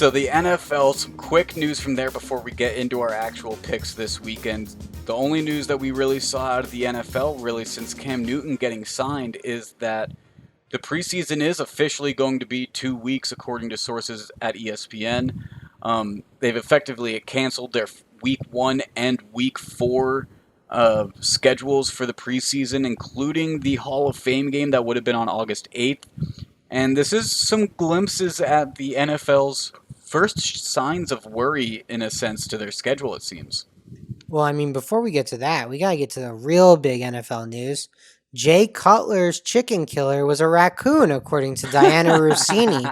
So the NFL, some quick news from there before we get into our actual picks this weekend. The only news that we really saw out of the NFL, really since Cam Newton getting signed, is that the preseason is officially going to be 2 weeks, according to sources at ESPN. They've effectively canceled their Week 1 and Week 4 schedules for the preseason, including the Hall of Fame game that would have been on August 8th. And this is some glimpses at the NFL's first signs of worry, in a sense, to their schedule, it seems. Well, I mean, before we get to that, we got to get to the real big NFL news. Jay Cutler's chicken killer was a raccoon, according to Diana Rossini.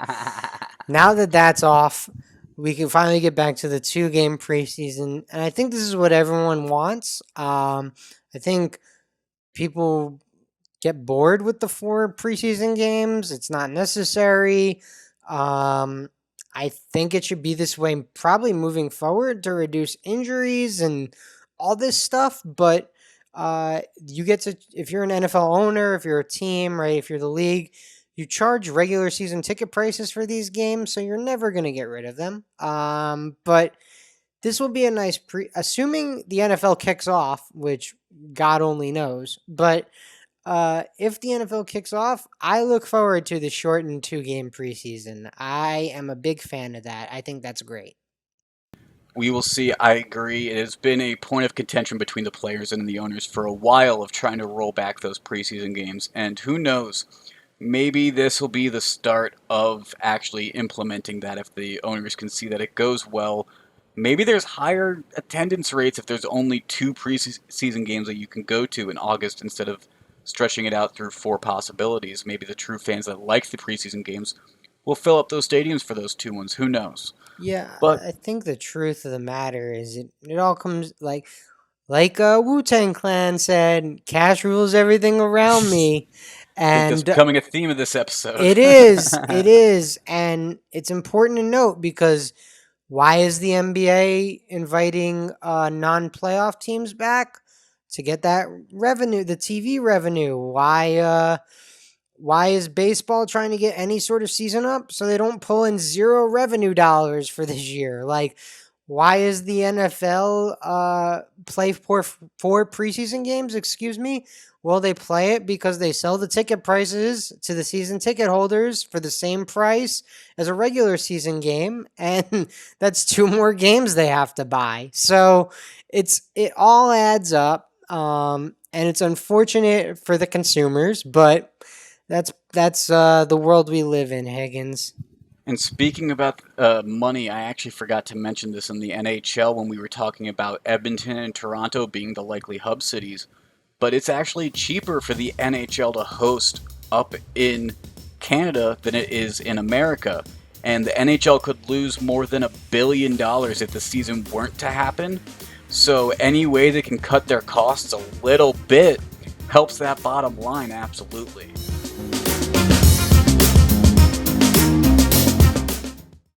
Now that that's off, we can finally get back to the 2-game preseason. And I think this is what everyone wants. I think people get bored with the 4 preseason games. It's not necessary. I think it should be this way probably moving forward to reduce injuries and all this stuff. But you get to, if you're an NFL owner, if you're a team, right, if you're the league, you charge regular season ticket prices for these games, so you're never going to get rid of them. But this will be a nice assuming the NFL kicks off, which God only knows. But if the NFL kicks off, I look forward to the shortened 2-game preseason. I am a big fan of that. I think that's great. We will see. I agree. It has been a point of contention between the players and the owners for a while of trying to roll back those preseason games. And who knows, maybe this will be the start of actually implementing that if the owners can see that it goes well. Maybe there's higher attendance rates if there's only 2 preseason games that you can go to in August instead of stretching it out through 4 possibilities. Maybe the true fans that like the preseason games will fill up those stadiums for those 2 ones. Who knows? Yeah, But I think the truth of the matter is it all comes like Wu-Tang Clan said, cash rules everything around me. I think that's And becoming a theme of this episode. it is. And it's important to note because why is the NBA inviting non-playoff teams back? To get that revenue, the TV revenue. Why is baseball trying to get any sort of season up so they don't pull in zero revenue dollars for this year? Like, why is the NFL play four preseason games? Excuse me. Well, they play it because they sell the ticket prices to the season ticket holders for the same price as a regular season game, and that's 2 more games they have to buy. So it all adds up, and it's unfortunate for the consumers, but that's the world we live in, Higgins. And speaking about money, I actually forgot to mention this in the NHL when we were talking about Edmonton and Toronto being the likely hub cities. But it's actually cheaper for the NHL to host up in Canada than it is in America. And the NHL could lose more than $1 billion if the season weren't to happen. So any way they can cut their costs a little bit helps that bottom line, absolutely.